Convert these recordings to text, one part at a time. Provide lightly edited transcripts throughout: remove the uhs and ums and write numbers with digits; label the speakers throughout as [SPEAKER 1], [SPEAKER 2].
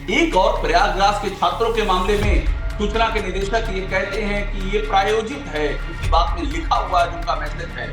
[SPEAKER 1] एक और प्रयागराज के छात्रों के मामले में सूचना के निदेशक ये कहते हैं कि ये प्रायोजित है, उनकी बात में लिखा हुआ जो उनका मैसेज है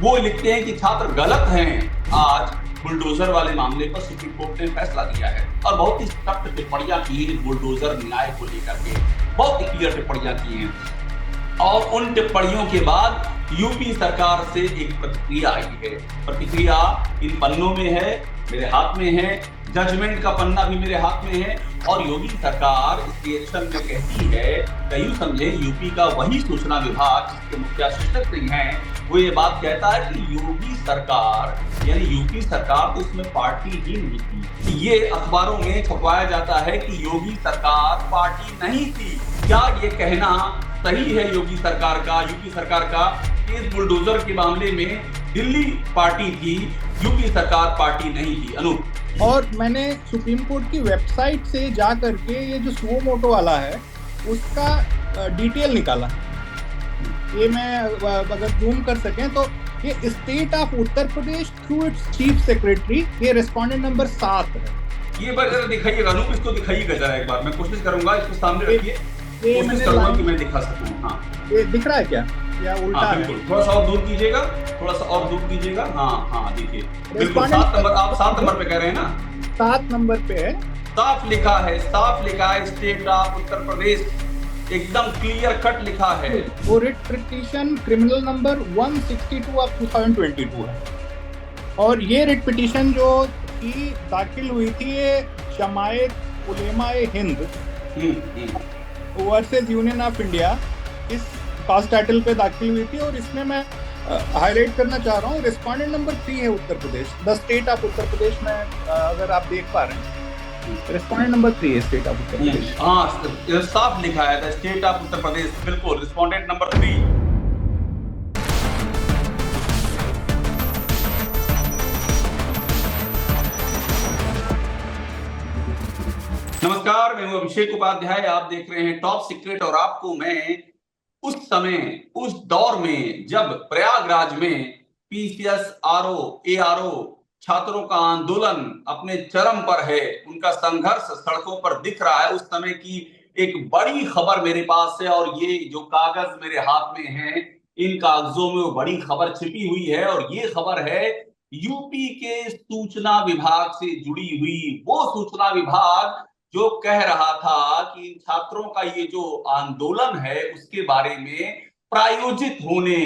[SPEAKER 1] वो लिखते हैं कि छात्र गलत हैं। आज बुलडोजर वाले मामले पर सुप्रीम कोर्ट ने फैसला दिया है और बहुत ही सख्त टिप्पणियां की है बुलडोजर न्याय को लेकर के, बहुत ही क्लियर टिप्पणियां की हैं। और उन टिप्पणियों के बाद यूपी सरकार से एक प्रतिक्रिया आई है। प्रतिक्रिया इन पन्नों में है, मेरे हाथ में है, जजमेंट का पन्ना भी मेरे हाथ में है। और योगी सरकार इस रिएक्शन में कहती है, कहीं समझे यूपी का वही सूचना विभाग जिसके मुखिया शिशिर सिंह हैं, वो ये बात कहता है कि योगी सरकार यानी यूपी सरकार तो इसमें पार्टी ही नहीं थी। ये अखबारों में छपवाया जाता है कि योगी सरकार पार्टी नहीं थी। क्या ये कहना सही है योगी सरकार का, यूपी सरकार का, कि इस बुलडोजर के मामले में दिल्ली पार्टी थी, यूपी सरकार पार्टी नहीं थी? अनूप,
[SPEAKER 2] और मैंने सुप्रीम कोर्ट की वेबसाइट से जा करके ये जो सुओ मोटो वाला है उसका डिटेल निकाला। ये मैं अगर जूम कर सकें तो ये state of Uttar Pradesh through it's chief secretary, ये रेस्पोंडेंट नंबर 7 है।
[SPEAKER 1] ये बार जरा दिखाइएगा अनूप, इसको दिखाइएगा जरा एक बार, मैं कोशिश करूंगा इसको सामने रखिए,
[SPEAKER 2] ये
[SPEAKER 1] कोशिश करूंगा कि मैं दिखा सकूं। हाँ,
[SPEAKER 2] ये दिख रहा है क्या या उल्टा
[SPEAKER 1] हाँ,
[SPEAKER 2] है?
[SPEAKER 1] बिल्कुल, थोड़ा सा और दूर कीजिएगा, थोड़ा सा और दूर कीजिएगा। हाँ हाँ, देखिए बिल्कुल 7
[SPEAKER 2] Respondent-
[SPEAKER 1] नंबर, आप 7 नंबर पे कह रहे हैं ना?
[SPEAKER 2] 7 नंबर पे है।
[SPEAKER 1] साफ लिखा है, साफ लिखा है, स्टेट ऑफ उत्तर प्रदेश, एकदम क्लियर कट लिखा है।
[SPEAKER 2] वो writ petition criminal number 162 of 2022 है। और ये रिट पिटीशन जो की दाखिल हुई थी ये Jamiat Ulemae Hind versus union of India, इस कास्ट टाइटल पे दाखिल हुई थी। और इसमें मैं हाईलाइट करना चाह रहा हूँ, रिस्पोंडेंट नंबर 3 है Uttar Pradesh, the state of Uttar Pradesh में। अगर आप देख पा रहे हैं रिस्पोंडेंट नंबर 3 है स्टेट ऑफ उत्तर प्रदेश।
[SPEAKER 1] हाँ, साफ लिखा है the state of Uttar Pradesh, बिल्कुल रिस्पोंडेंट नंबर 3। नमस्कार, मैं हूं अभिषेक उपाध्याय, आप देख रहे हैं टॉप सीक्रेट। और आपको मैं उस समय, उस दौर में जब प्रयागराज में पीसीएस आरओ एआरओ छात्रों का आंदोलन अपने चरम पर है, उनका संघर्ष सड़कों पर दिख रहा है, उस समय की एक बड़ी खबर मेरे पास है। और ये जो कागज मेरे हाथ में है, इन कागजों में वो बड़ी खबर छिपी हुई है। और ये खबर है यूपी के सूचना विभाग से जुड़ी हुई, वो सूचना विभाग जो कह रहा था कि इन छात्रों का ये जो आंदोलन है उसके बारे में प्रायोजित होने,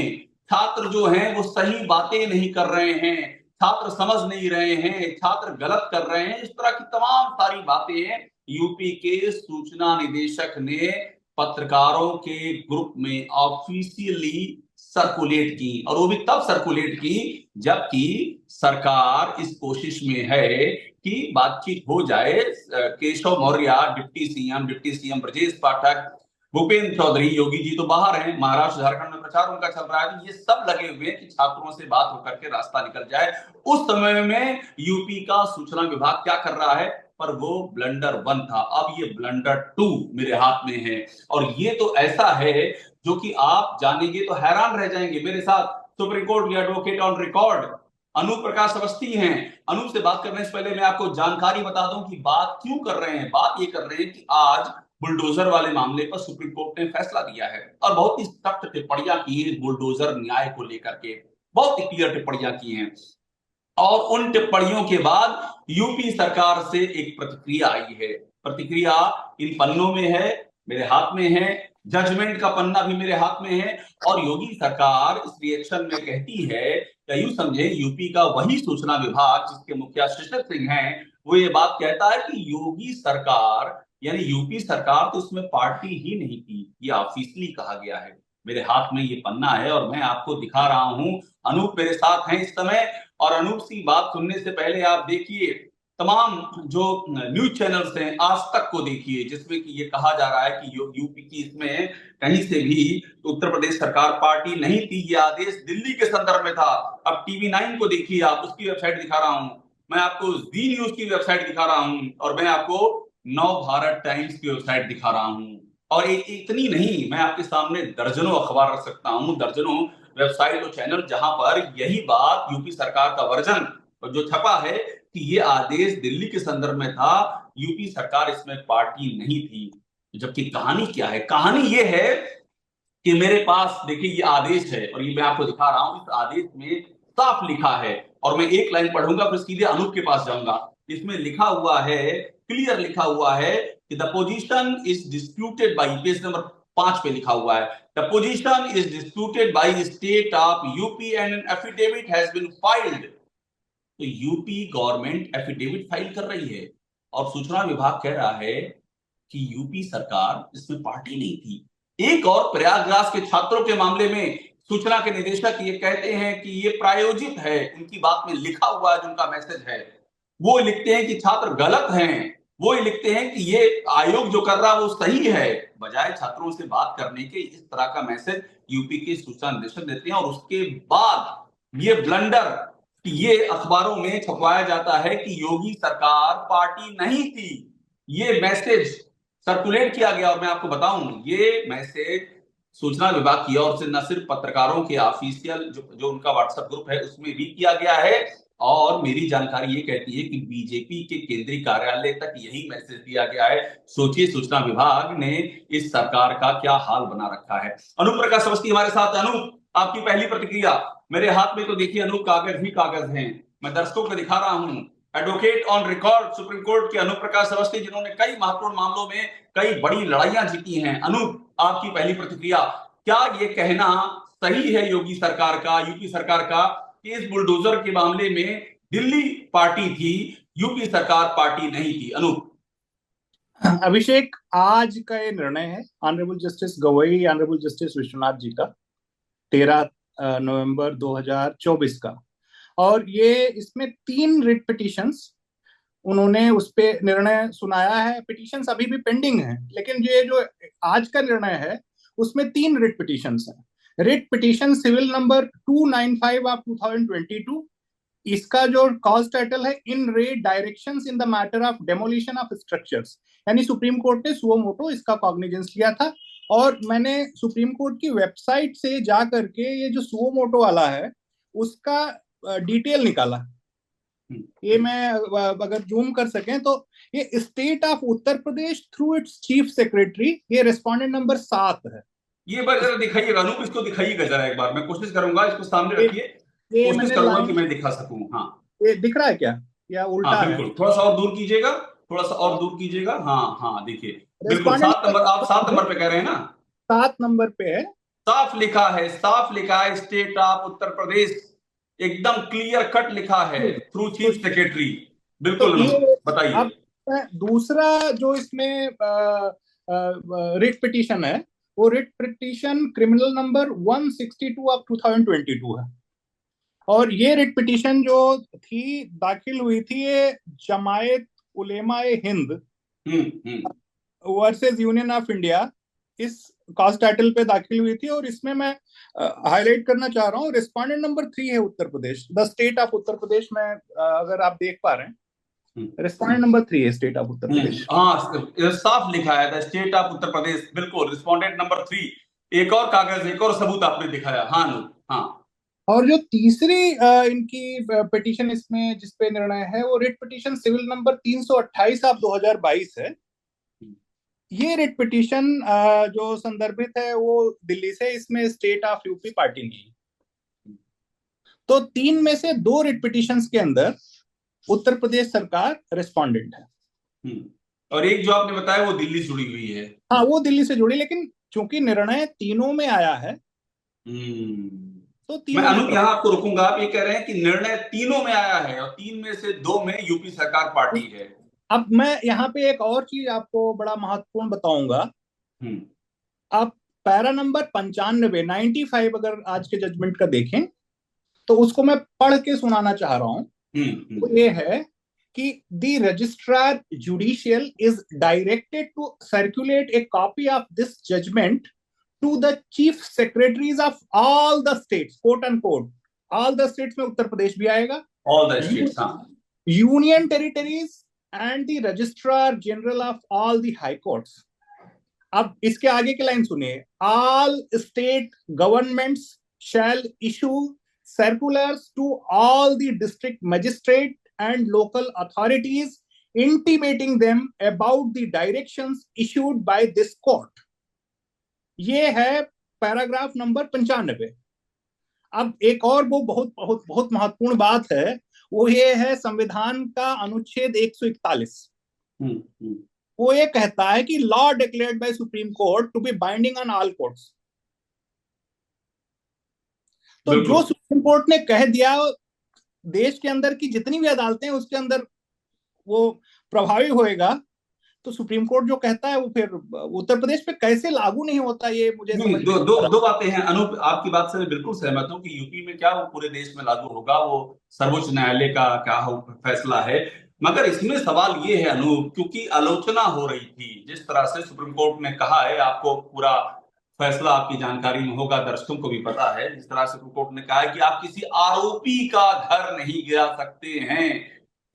[SPEAKER 1] छात्र जो हैं वो सही बातें नहीं कर रहे हैं, छात्र समझ नहीं रहे हैं, छात्र गलत कर रहे हैं, इस तरह की तमाम सारी बातें यूपी के सूचना निदेशक ने पत्रकारों के ग्रुप में ऑफिशियली सर्कुलेट की। और वो भी तब सर्कुलेट की जबकि सरकार इस कोशिश में है कि बातचीत हो जाए। केशव मौर्य, डिप्टी सीएम ब्रजेश पाठक, भूपेंद्र चौधरी, योगी जी तो बाहर हैं, महाराष्ट्र झारखंड में प्रचार उनका चल रहा है, तो ये सब लगे हुए हैं कि छात्रों से बात होकर के रास्ता निकल जाए। उस समय में यूपी का सूचना विभाग क्या कर रहा है, पर वो ब्लंडर 1 था, अब ये ब्लंडर 2 मेरे हाथ में है। और ये तो ऐसा है जो कि आप जानेंगे तो हैरान रह जाएंगे। मेरे साथ सुप्रीम कोर्ट के एडवोकेट ऑन रिकॉर्ड अनूप प्रकाश अवस्थी हैं। अनूप से बात करने से पहले मैं आपको जानकारी बता दूं कि बात क्यों कर रहे हैं। बात ये कर रहे हैं कि आज बुलडोजर वाले मामले पर सुप्रीम कोर्ट ने फैसला दिया है और बहुत ही सख्त टिप्पणियां की है बुलडोजर न्याय को लेकर के, बहुत ही क्लियर टिप्पणियां की हैं। और उन टिप्पणियों के बाद यूपी सरकार से एक प्रतिक्रिया आई है। प्रतिक्रिया इन पन्नों में है, मेरे हाथ में है, जजमेंट का पन्ना भी मेरे हाथ में है। और योगी सरकार इस रिएक्शन में कहती है, यूं समझे यूपी का वही सूचना विभाग जिसके मुखिया शिशिर सिंह हैं, वो ये बात कहता है कि योगी सरकार यानी यूपी सरकार तो उसमें पार्टी ही नहीं थी। ये ऑफिशियली कहा गया है, मेरे हाथ में ये पन्ना है और मैं आपको दिखा रहा हूं। अनूप मेरे साथ हैं इस समय। और अनूप की बात सुनने से पहले आप देखिए तमाम जो न्यूज चैनल्स हैं, आज तक को देखिए, जिसमें कि ये कहा जा रहा है कि यूपी की इसमें कहीं से भी उत्तर प्रदेश सरकार पार्टी नहीं थी, ये आदेश दिल्ली के संदर्भ में था। अब टीवी 9 को देखिए, आप उसकी वेबसाइट दिखा रहा हूं, मैं आपको जी न्यूज की वेबसाइट दिखा रहा हूं, और मैं आपको नव भारत टाइम्स की वेबसाइट दिखा रहा हूं। और इतनी नहीं, मैं आपके सामने दर्जनों अखबार रख सकता हूं, दर्जनों वेबसाइट और चैनल, जहां पर यही बात यूपी सरकार का वर्जन जो छपा है कि ये आदेश दिल्ली के संदर्भ में था, यूपी सरकार इसमें पार्टी नहीं थी। जबकि कहानी क्या है? कहानी ये है कि मेरे पास देखिए ये आदेश है और ये मैं आपको दिखा रहा हूं। इस आदेश में साफ लिखा है, और मैं एक लाइन पढ़ूंगा फिर सीधे अनूप के पास जाऊंगा। इसमें लिखा हुआ है, क्लियर लिखा हुआ है कि the position is disputed by, page number 5 पे लिखा हुआ है, the position is disputed by state of UP and an affidavit has been filed. तो यूपी गवर्नमेंट एफिडेविट फाइल कर रही है और सूचना विभाग कह रहा है कि यूपी सरकार इसमें पार्टी नहीं थी। एक और प्रयागराज के छात्रों के मामले में सूचना के निदेशक ये कहते हैं कि ये प्रायोजित है। उनकी बात में लिखा हुआ है, जो उनका मैसेज है वो लिखते हैं कि छात्र गलत हैं, वो ये लिखते हैं कि ये आयोग जो कर रहा है वो सही है। बजाय छात्रों से बात करने के इस तरह का मैसेज यूपी के सूचना निदेशक देते हैं, और उसके बाद ये ब्लंडर ये अखबारों में छपवाया जाता है कि योगी सरकार पार्टी नहीं थी। ये मैसेज सर्कुलेट किया गया, और मैं आपको बताऊं ये मैसेज सूचना विभाग की ओर से न सिर्फ पत्रकारों के ऑफिशियल जो उनका व्हाट्सएप ग्रुप है उसमें भी किया गया है, और मेरी जानकारी ये कहती है कि बीजेपी के केंद्रीय कार्यालय तक यही मैसेज दिया गया है। सोचिए सूचना विभाग ने इस सरकार का क्या हाल बना रखा है। अनूप प्रकाश अवस्थी हमारे साथ। अनूप, आपकी पहली प्रतिक्रिया। मेरे हाथ में तो देखिए अनूप कागज ही कागज हैं, मैं दर्शकों को दिखा रहा हूं। Advocate on record supreme court के अनूप प्रकाश अवस्थी, जिन्होंने कई महत्वपूर्ण मामलों में कई बड़ी लड़ाइयां जीती हैं। अनूप, आपकी पहली प्रतिक्रिया, क्या ये कहना सही है योगी सरकार का, यूपी सरकार का, कि इस बुलडोजर के मामले में दिल्ली पार्टी थी, यूपी सरकार पार्टी नहीं थी? अनूप।
[SPEAKER 2] अभिषेक, आज का ये निर्णय है honourable justice Gavai, honourable justice Vishwanath ji का, 13 नवंबर 2024 का। और ये इसमें 3 रिट पिटिशंस उन्होंने उस पे निर्णय सुनाया है। पिटिशंस अभी भी पेंडिंग है, लेकिन ये जो आज का निर्णय है उसमें 3 रिट पिटिशंस हैं। Writ petition civil number 295 of 2022, इसका जो कॉज टाइटल है in re directions in the matter of demolition of structures, यानी सुप्रीम कोर्ट ने सुओ मोटो इसका कॉग्निजेंस लिया था। और मैंने सुप्रीम कोर्ट की वेबसाइट से जा करके ये जो सुओ मोटो वाला है उसका डिटेल निकाला। ये मैं अगर जूम कर सकें तो ये state of Uttar Pradesh through it's chief secretary, ये रेस्पोंडेंट नंबर 7 है।
[SPEAKER 1] ये बार जरा दिखाइएगा अनूप, इसको दिखाइएगा जरा एक बार, मैं कोशिश करूंगा, इसको सामने रखिए,
[SPEAKER 2] ये
[SPEAKER 1] कोशिश
[SPEAKER 2] मैंने
[SPEAKER 1] करूंगा कि मैं दिखा सकूं। हाँ,
[SPEAKER 2] ये दिख रहा है क्या, या उल्टा
[SPEAKER 1] हाँ
[SPEAKER 2] है?
[SPEAKER 1] बिल्कुल, थोड़ा सा और दूर कीजिएगा, थोड़ा सा और दूर कीजिएगा। हाँ हाँ, देखिए बिल्कुल
[SPEAKER 2] रेस्पोंडेंट
[SPEAKER 1] 7 नंबर, आप 7 नंबर पे कह रहे हैं ना?
[SPEAKER 2] 7 नंबर पे है।
[SPEAKER 1] साफ लिखा है, साफ लिखा है, स्टेट ऑफ उत्तर प्रदेश, एकदम क्लियर कट लिखा है, थ्रू
[SPEAKER 2] तो,
[SPEAKER 1] चीफ सेक्रेटरी।
[SPEAKER 2] तो
[SPEAKER 1] बिल्कुल
[SPEAKER 2] ये
[SPEAKER 1] अनूप, बताइए।
[SPEAKER 2] अब दूसरा जो इसमें रिट पिटीशन है, वो writ petition criminal number 162 of 2022 है। और ये रिट पिटीशन जो थी दाखिल हुई थी, ये Jamiat Ulema e Hind versus union of India, इस कॉज टाइटल पे दाखिल हुई थी। और इसमें मैं हाईलाइट करना चाह रहा हूँ, रिस्पोंडेंट नंबर 3 है Uttar Pradesh, the state of Uttar Pradesh में, अगर आप देख पा रहे हैं रिस्पोंडेंट नंबर 3 है स्टेट ऑफ उत्तर प्रदेश।
[SPEAKER 1] हाँ, साफ लिखा है the state of Uttar Pradesh, बिल्कुल रिस्पोंडेंट नंबर 3। एक और कागज, एक और सबूत आपने दिखाया। हाँ अनूप, हाँ।
[SPEAKER 2] और जो तीसरी इनकी पिटीशन इसमें जिसपे निर्णय है, वो writ petition civil number 328 of 2022 है। ये रिट पिटीशन जो संदर्भित है वो दिल्ली से, इसमें स्टेट ऑफ यूपी पार्टी नहीं। तो 3 में से 2 रिट पिटीशंस के अंदर उत्तर प्रदेश सरकार रिस्पोंडेंट है।
[SPEAKER 1] और एक जो आपने बताया वो दिल्ली से जुड़ी हुई है।
[SPEAKER 2] हाँ, वो दिल्ली से जुड़ी, लेकिन चूंकि निर्णय तीनों में आया है तो
[SPEAKER 1] मैं अनूप
[SPEAKER 2] तीनों
[SPEAKER 1] यहाँ आपको रुकूंगा। आप ये कह रहे हैं कि निर्णय तीनों में आया है और 3 में से 2 में यूपी सरकार पार्टी है।
[SPEAKER 2] अब मैं यहाँ पे एक और चीज आपको बड़ा महत्वपूर्ण बताऊंगा। आप पैरा नंबर 95 अगर आज के जजमेंट का देखें तो उसको मैं पढ़ के सुनाना चाह रहा हूं। तो ये है कि the registrar judicial is directed to circulate a copy of this judgment to the chief secretaries of all the states, quote and quote all the states में उत्तर प्रदेश भी आएगा,
[SPEAKER 1] all the states,
[SPEAKER 2] union territories and the registrar general of all the high courts. अब इसके आगे की line सुनिए, all state governments shall issue circulars to all the district magistrate and local authorities intimating them about the directions issued by this court. ये है paragraph number 95। अब एक और वो बहुत बहुत बहुत महत्वपूर्ण बात है, वो ये है संविधान का अनुच्छेद 141। वो ये कहता है कि law declared by supreme court to be binding on all courts. तो जो सुप्रीम कोर्ट ने कह दिया, देश के अंदर की जितनी भी अदालतें हैं उसके अंदर वो प्रभावी होएगा। तो सुप्रीम कोर्ट जो कहता है वो फिर उत्तर प्रदेश पे कैसे लागू नहीं होता, ये मुझे समझ
[SPEAKER 1] दो बातें हैं अनूप। आपकी बात से मैं बिल्कुल सहमत हूं कि यूपी में क्या वो पूरे देश में लागू होगा, वो सर्वोच्च न्यायालय का क्या फैसला है। मगर इसमें सवाल ये है अनूप, क्योंकि आलोचना हो रही थी जिस तरह से सुप्रीम कोर्ट ने कहा है, आपको पूरा फैसला आपकी जानकारी में होगा, दर्शकों को भी पता है, जिस तरह से सुप्रीम कोर्ट ने कहा है कि आप किसी आरोपी का घर नहीं गिरा सकते हैं,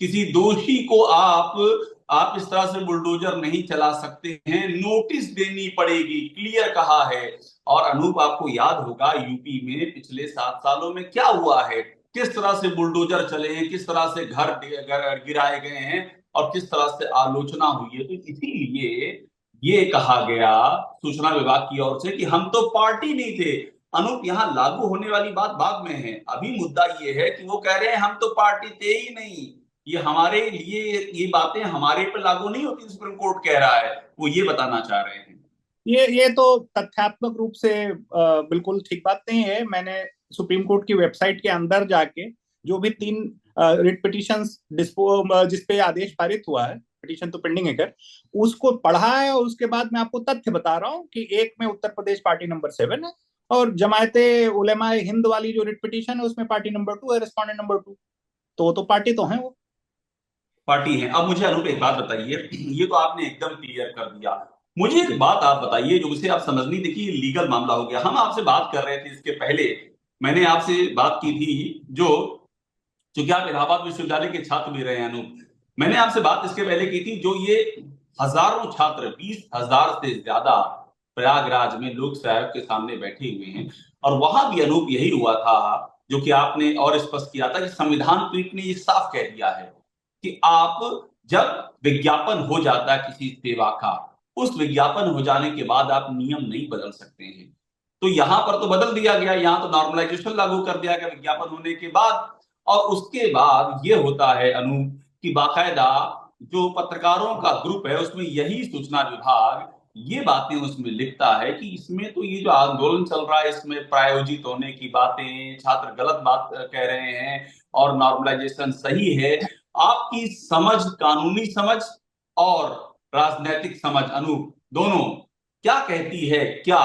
[SPEAKER 1] किसी दोषी को आप इस तरह से बुलडोजर नहीं चला सकते हैं, नोटिस देनी पड़ेगी, क्लियर कहा है। और अनूप आपको याद होगा यूपी में पिछले 7 सालों में क्या हुआ है, किस तरह से बुलडोजर चले हैं, किस तरह से घर गिराए गए हैं और किस तरह से आलोचना हुई है। तो इसीलिए ये कहा गया सूचना विभाग की ओर से कि हम तो पार्टी नहीं थे। अनूप यहाँ लागू होने वाली बात बाद में है, अभी मुद्दा ये है कि वो कह रहे हैं हम तो पार्टी थे ही नहीं, ये हमारे लिए ये बातें हमारे पर लागू नहीं होती, सुप्रीम कोर्ट कह रहा है, वो ये बताना चाह रहे हैं।
[SPEAKER 2] ये तो तथ्यात्मक रूप से बिल्कुल ठीक बात नहीं है। मैंने सुप्रीम कोर्ट की वेबसाइट के अंदर जाके जो भी 3 रिट पिटिशंस जिसपे आदेश पारित हुआ है, पिटिशन तो पेंडिंग है कर, उसको पढ़ा है। और उसके बाद मैं आपको तथ्य बता रहा हूँ कि एक में उत्तर प्रदेश पार्टी नंबर 7 है, और जमायते उलेमा हिंद वाली जो रिट पिटिशन है उसमें पार्टी नंबर 2 है, रेस्पोंडेंट नंबर 2। तो पार्टी तो है, वो
[SPEAKER 1] पार्टी है। अब मुझे अनूप एक बात बताइए, ये तो आपने एकदम क्लियर कर दिया, मुझे एक बात आप बताइए जो उसे आप समझ नहीं। देखिए लीगल मामला हो गया, हम आपसे बात कर रहे थे इसके पहले, मैंने आपसे बात की थी, जो चूंकि आप इलाहाबाद विश्वविद्यालय के छात्र भी रहे हैं अनूप, मैंने आपसे बात इसके पहले की थी, जो ये हजारों छात्र 20,000 से ज्यादा प्रयागराज में लोक सेवक के सामने बैठे हुए हैं, और वहां भी अनूप यही हुआ था जो कि आपने और स्पष्ट किया था कि संविधान पीठ ने ये साफ कह दिया है कि आप जब विज्ञापन हो जाता है किसी सेवा का, उस विज्ञापन हो जाने के बाद आप नियम नहीं बदल सकते हैं। तो यहां पर तो बदल दिया गया, यहां तो नॉर्मलाइजेशन लागू कर दिया गया विज्ञापन होने के बाद। और उसके बाद ये होता है अनूप कि बाकायदा जो पत्रकारों का ग्रुप है उसमें यही सूचना विभाग ये बातें उसमें लिखता है कि इसमें तो ये जो आंदोलन चल रहा है इसमें प्रायोजित होने की बातें, छात्र गलत बात कह रहे हैं और नॉर्मलाइजेशन सही है। आपकी समझ, कानूनी समझ और राजनीतिक समझ अनूप दोनों क्या कहती है, क्या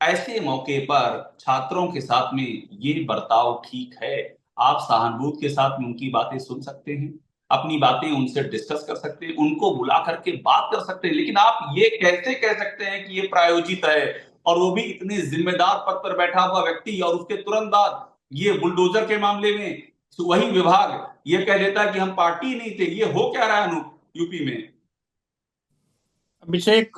[SPEAKER 1] ऐसे मौके पर छात्रों के साथ में ये बर्ताव ठीक है? आप सहानुभूति के साथ में उनकी बातें सुन सकते हैं, अपनी बातें उनसे डिस्कस कर सकते हैं, उनको बुला करके बात कर सकते हैं, लेकिन आप ये कैसे कह सकते हैं कि ये प्रायोजित है, और वो भी इतने जिम्मेदार पद पर बैठा हुआ व्यक्ति, और उसके तुरंत बाद ये बुलडोजर के मामले में वही विभाग ये कह देता है कि हम पार्टी नहीं थे। ये हो क्या रहा है अनूप यूपी में?
[SPEAKER 2] अभिषेक,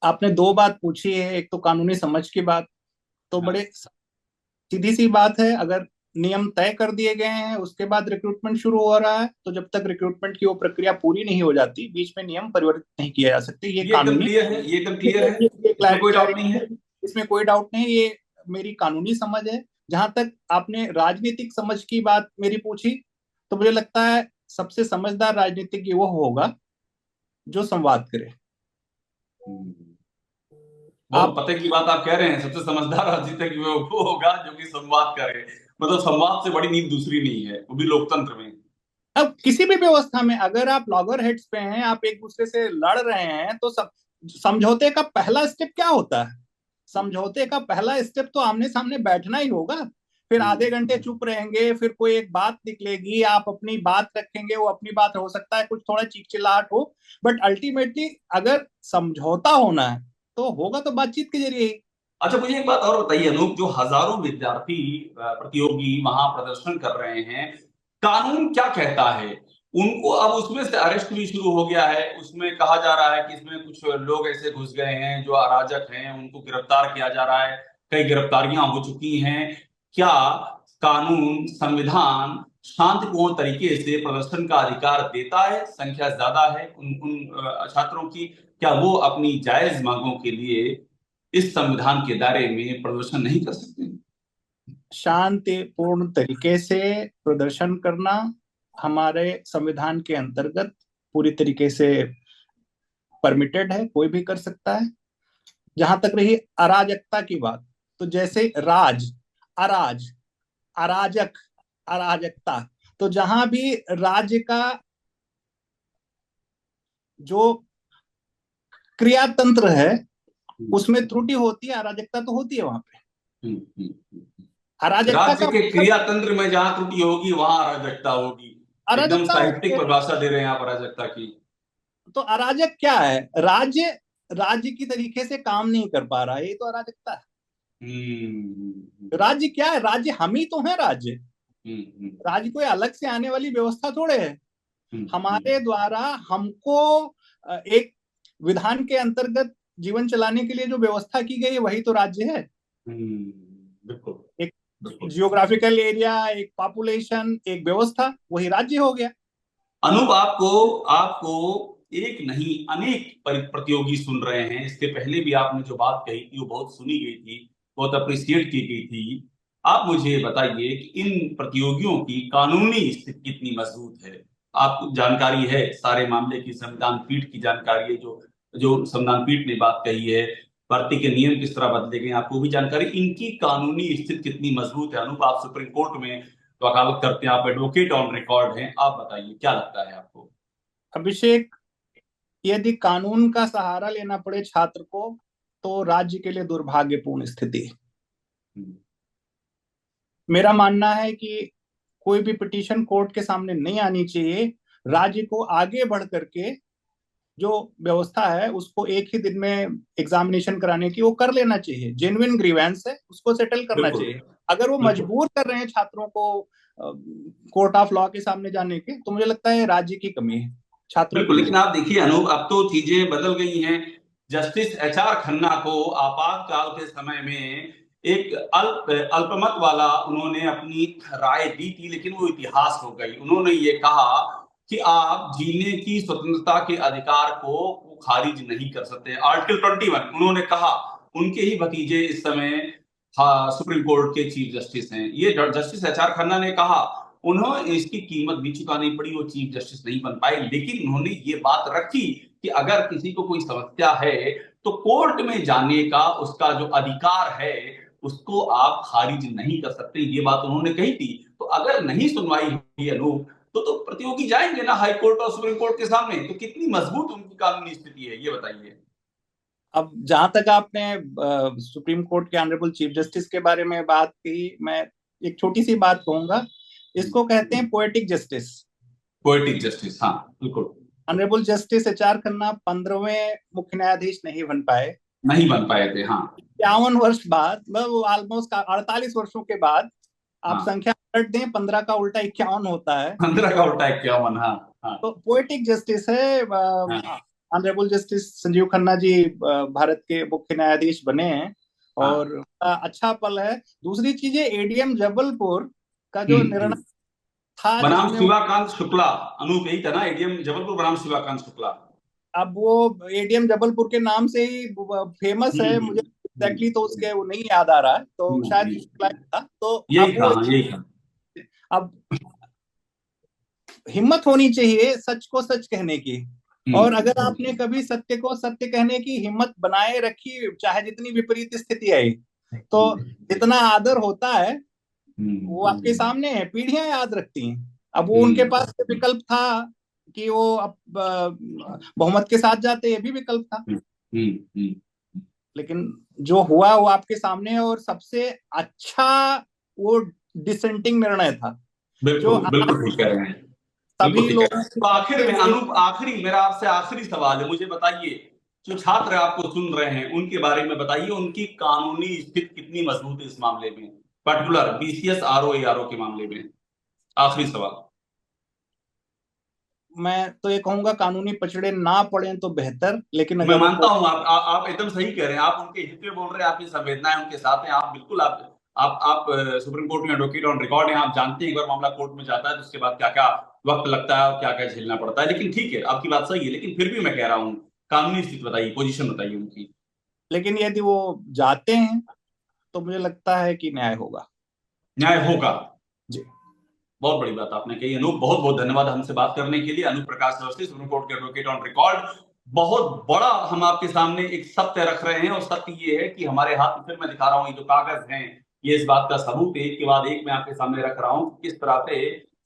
[SPEAKER 2] आपने 2 बात पूछी है, एक तो कानूनी समझ की बात, तो बड़े सीधी सी बात है, अगर नियम तय कर दिए गए हैं उसके बाद रिक्रूटमेंट शुरू हो रहा है, तो जब तक रिक्रूटमेंट की वो प्रक्रिया पूरी नहीं हो जाती बीच में नियम परिवर्तित नहीं किया जा सकते। ये कानूनी
[SPEAKER 1] क्लियर है, ये एकदम क्लियर है, इसमें कोई डाउट नहीं है,
[SPEAKER 2] इसमें कोई डाउट नहीं। ये मेरी कानूनी समझ है। जहां तक आपने राजनीतिक समझ की बात मेरी पूछी, तो मुझे लगता है सबसे समझदार राजनीतिज्ञ वो होगा जो संवाद करे।
[SPEAKER 1] बहुत पते की बात आप कह रहे हैं, सबसे समझदार राजनीतिज्ञ वो होगा जो कि संवाद करे। मतलब संवाद से बड़ी नींद दूसरी नहीं है, वो भी लोकतंत्र में।
[SPEAKER 2] अब किसी भी व्यवस्था में अगर आप लॉगर हेड्स पे हैं, आप एक दूसरे से लड़ रहे हैं, तो समझौते का पहला स्टेप क्या होता है? समझौते का पहला स्टेप तो आमने सामने बैठना ही होगा। फिर आधे घंटे चुप रहेंगे, फिर कोई एक बात निकलेगी, आप अपनी बात रखेंगे, वो अपनी बात हो सकता है कुछ थोड़ा चीख चिल्लाहट हो, बट अल्टीमेटली अगर समझौता होना है तो होगा तो बातचीत के जरिए ही।
[SPEAKER 1] अच्छा, मुझे एक बात और बताइए अनूप, जो हजारों विद्यार्थी प्रतियोगी वहां प्रदर्शन कर रहे हैं, कानून क्या कहता है उनको? अब उसमें से अरेस्ट भी शुरू हो गया है, उसमें कहा जा रहा है कि इसमें कुछ लोग ऐसे घुस गए हैं जो अराजक हैं, उनको गिरफ्तार किया जा रहा है, कई गिरफ्तारियां हो चुकी हैं। क्या कानून, संविधान शांतिपूर्ण तरीके से प्रदर्शन का अधिकार देता है, संख्या ज्यादा है उन उन छात्रों की, क्या वो अपनी जायज मांगों के लिए इस संविधान के दायरे में प्रदर्शन नहीं कर सकते?
[SPEAKER 2] शांतिपूर्ण तरीके से प्रदर्शन करना हमारे संविधान के अंतर्गत पूरी तरीके से परमिटेड है, कोई भी कर सकता है। जहां तक रही अराजकता की बात, तो जैसे राज, अराज, अराजक, अराजकता, तो जहां भी राज्य का जो क्रियातंत्र है उसमें त्रुटि होती है, अराजकता तो होती है वहां पे। अराजकता
[SPEAKER 1] राज्य
[SPEAKER 2] का
[SPEAKER 1] के
[SPEAKER 2] मतलब
[SPEAKER 1] क्रियातंत्र में जहां त्रुटि होगी वहां अराजकता होगी। एकदम
[SPEAKER 2] अराजकता होती
[SPEAKER 1] साहित्यिक
[SPEAKER 2] है।
[SPEAKER 1] परिभाषा दे रहे हैं आप अराजकता की।
[SPEAKER 2] तो अराजक क्या है? राज्य राज्य की तरीके से काम नहीं कर पा रहा है, ये तो अराजकता है। राज्य क्या है? राज्य हम ही तो है राज्य। राज्य कोई अलग से आने वाली व्यवस्था थोड़े है। हमारे द्वारा हमको एक विधान के अंतर्गत जीवन चलाने के लिए जो व्यवस्था की गई है वही तो राज्य है।
[SPEAKER 1] बिल्कुल।
[SPEAKER 2] एक जियोग्राफिकल एरिया, एक पॉपुलेशन, एक व्यवस्था, वही राज्य हो गया।
[SPEAKER 1] अनूप, आपको आपको एक नहीं अनेक प्रतियोगी सुन रहे हैं। इसके पहले भी आपने जो बात कही थी वो बहुत सुनी गई थी, बहुत अप्रिशिएट की गई थी। आप मुझे बताइए कि इन प्रतियोगियों की कानूनी स्थिति कितनी मजबूत है? आपको जानकारी है सारे मामले की? संविधान पीठ की जानकारी है, जो जो संविधान पीठ ने बात कही है, भर्ती के नियम किस तरह बदले गए, आपको भी जानकारी? इनकी कानूनी स्थिति कितनी मजबूत है? अनूप, आप सुप्रीम कोर्ट में वकालत करते हैं, आप एडवोकेट ऑन रिकॉर्ड हैं, आप बताइए क्या लगता है आपको?
[SPEAKER 2] अभिषेक, यदि कानून का सहारा लेना पड़े छात्र को तो राज्य के लिए दुर्भाग्यपूर्ण स्थिति है। मेरा मानना है कि कोई भी पिटीशन कोर्ट के सामने नहीं आनी चाहिए। राज्य को आगे बढ़ करके जो व्यवस्था है उसको एक ही दिन में एग्जामिनेशन कराने की वो कर लेना चाहिए। जेन्युइन ग्रीवेंस है, उसको सेटल करना
[SPEAKER 1] बिल्कुल।
[SPEAKER 2] चाहिए। अगर वो
[SPEAKER 1] बिल्कुल।
[SPEAKER 2] मजबूर कर रहे हैं छात्रों को कोर्ट ऑफ लॉ के सामने जाने के, तो मुझे लगता है राज्य की कमी है, छात्रों की
[SPEAKER 1] बिल्कुल,
[SPEAKER 2] नहीं।
[SPEAKER 1] लेकिन आप देखिए अनूप, अब तो चीजें बदल गई हैं। जस्टिस एचआर खन्ना को आपातकाल के समय में एक अल्पमत वाला उन्होंने अपनी राय दी थी, लेकिन वो इतिहास हो गई। उन्होंने ये कहा कि आप जीने की स्वतंत्रता के अधिकार को खारिज नहीं कर सकते। आर्टिकल 21 उन्होंने कहा। उनके ही भतीजे इस समय सुप्रीम कोर्ट के चीफ जस्टिस हैं। ये जस्टिस एचआर खन्ना ने कहा। उन्हें इसकी कीमत भी चुकानी पड़ी, वो चीफ जस्टिस नहीं बन पाए, लेकिन उन्होंने ये बात रखी कि अगर किसी को कोई समस्या है तो कोर्ट में जाने का उसका जो अधिकार है उसको आप खारिज नहीं कर सकते। ये बात उन्होंने कही थी। तो अगर नहीं सुनवाई हुई अनूप, तो प्रतियोगी जाएंगे ना हाई कोर्ट और सुप्रीम कोर्ट के सामने। तो कितनी मजबूत उनकी कानूनी स्थिति है, ये बताइए।
[SPEAKER 2] अब जहां तक आपने सुप्रीम कोर्ट के ऑनरेबल चीफ जस्टिस के बारे में बात की, मैं एक छोटी सी बात कहूंगा। इसको कहते हैं पोएटिक जस्टिस।
[SPEAKER 1] पोएटिक जस्टिस, हाँ बिल्कुल।
[SPEAKER 2] ऑनरेबल जस्टिस एचआर खन्ना 15वें मुख्य न्यायाधीश नहीं बन पाए।
[SPEAKER 1] नहीं बन पाए थे, हाँ।
[SPEAKER 2] 51 वर्ष बाद, मतलब ऑलमोस्ट 48 वर्षों के बाद, आप
[SPEAKER 1] हाँ,
[SPEAKER 2] संख्या पलट दें, 15 का उल्टा 51 होता है।
[SPEAKER 1] 15 का उल्टा 51, हाँ। हाँ।
[SPEAKER 2] तो पोएटिक जस्टिस है।
[SPEAKER 1] हाँ।
[SPEAKER 2] ऑनरेबल जस्टिस संजीव खन्ना जी भारत के मुख्य न्यायाधीश बने हैं
[SPEAKER 1] हाँ।
[SPEAKER 2] और अच्छा पल है। दूसरी चीज है एडीएम जबलपुर का जो निर्णय
[SPEAKER 1] हम्म।
[SPEAKER 2] था
[SPEAKER 1] बनाम
[SPEAKER 2] जिसमें
[SPEAKER 1] शिवाकांत शुक्ला, अनूप यही था ना? एडीएम जबलपुर बनाम शिवाकांत शुक्ला।
[SPEAKER 2] अब वो एडीएम जबलपुर के नाम से ही फेमस है। मुझे एग्जैक्टली तो
[SPEAKER 1] हम्म।
[SPEAKER 2] उसके वो नहीं याद आ रहा है, तो शायद
[SPEAKER 1] हम्म।
[SPEAKER 2] शुक्ला ही था। तो
[SPEAKER 1] यही
[SPEAKER 2] अब
[SPEAKER 1] था,
[SPEAKER 2] वो,
[SPEAKER 1] हाँ यही था।
[SPEAKER 2] अब हिम्मत होनी चाहिए सच को सच कहने की। और अगर आपने कभी सत्य को सत्य कहने की हिम्मत बनाए रखी, चाहे जितनी विपरीत स्थिति आई, तो जितना आदर होता है वो आपके सामने है, पीढ़ियां याद रखती हैं। अब वो उनके पास विकल्प था कि वो अब बहुमत के साथ जाते, ये भी विकल्प था। लेकिन जो हुआ वो आपके सामने है, और सबसे अच्छा वो डिसेंटिंग निर्णय था जो
[SPEAKER 1] बिल्कुल बिल्कुल ठीक कह रहे हैं। बिल्कुल
[SPEAKER 2] सभी
[SPEAKER 1] ठीक है।
[SPEAKER 2] लोगों
[SPEAKER 1] तो आखिर में
[SPEAKER 2] के।
[SPEAKER 1] अनूप, आखिरी मेरा आपसे आखिरी सवाल है, मुझे बताइए जो छात्र आपको सुन रहे हैं उनके बारे में बताइए, उनकी कानूनी स्थिति कितनी मजबूत है इस मामले में, पर्टिकुलर बीसीएस आरओ एआरओ के मामले में? आखिरी सवाल।
[SPEAKER 2] मैं तो ये कहूंगा कानूनी पचड़े ना पड़े तो बेहतर, लेकिन
[SPEAKER 1] मैं
[SPEAKER 2] अगर वो
[SPEAKER 1] मानता हूं आप एकदम सही कह रहे हैं। आप उनके हित में बोल रहे हैं, आपकी संवेदनाएं उनके साथ हैं, आप बिल्कुल आप आप सुप्रीम कोर्ट में एडवोकेट ऑन रिकॉर्ड हैं, आप जानते हैं एक बार मामला कोर्ट में जाता है तो उसके बाद क्या क्या वक्त लगता है और क्या क्या झेलना पड़ता है। लेकिन ठीक है, आपकी बात सही है, लेकिन फिर भी मैं कह रहा हूँ कानूनी स्थिति बताइए, पोजीशन बताइए उनकी।
[SPEAKER 2] लेकिन यदि वो जाते हैं तो मुझे लगता है कि न्याय होगा।
[SPEAKER 1] न्याय होगा।
[SPEAKER 2] जी।
[SPEAKER 1] बहुत बड़ी बात आपने कही अनूप, बहुत बहुत धन्यवाद हमसे बात करने के लिए। अनूप प्रकाश अवस्थी, सुप्रीम कोर्ट के एडवोकेट ऑन रिकॉर्ड। बहुत बड़ा हम आपके सामने एक सत्य रख रहे हैं, और सत्य ये है कि हमारे हाथ में, फिर मैं दिखा रहा हूं, ये जो कागज हैं ये इस बात का सबूत है। एक के बाद एक मैं आपके सामने रख रहा हूं किस तरह से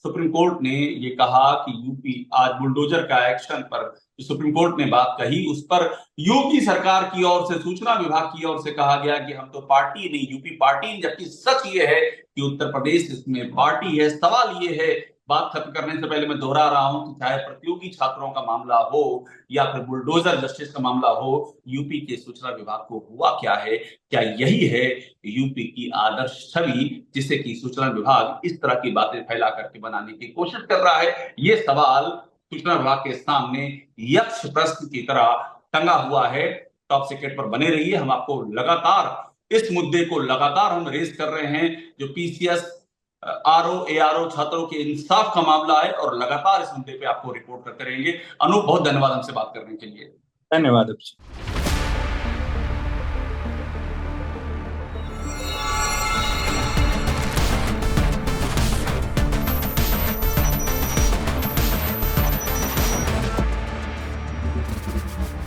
[SPEAKER 1] सुप्रीम कोर्ट ने ये कहा कि यूपी आज बुलडोजर का एक्शन पर जो सुप्रीम कोर्ट ने बात कही उस पर योगी सरकार की ओर से, सूचना विभाग की ओर से कहा गया कि हम तो पार्टी नहीं, यूपी पार्टी, जबकि सच ये है कि उत्तर प्रदेश इसमें पार्टी है। सवाल ये है, बात खत्म करने से पहले मैं दोहरा रहा हूं कि चाहे प्रतियोगी छात्रों का मामला हो या फिर बुलडोजर जस्टिस का मामला हो, यूपी के सूचना विभाग को हुआ क्या है? क्या यही है यूपी की आदर्श छवि, जिसे कि सूचना विभाग इस तरह की बातें फैला करके बनाने की कोशिश कर रहा है? ये सवाल सूचना विभाग के सामने यक्ष प्रश्न की तरह टंगा हुआ है। टॉप सीक्रेट पर बने रहिए, हम आपको लगातार इस मुद्दे को लगातार हम रेज कर रहे हैं, जो पीसीएस आरओ एआरओ छात्रों के इंसाफ का मामला है, और लगातार इस मुद्दे पे आपको रिपोर्ट करते रहेंगे। अनूप, बहुत धन्यवाद हमसे बात करने के लिए।
[SPEAKER 2] धन्यवाद अभिषेक।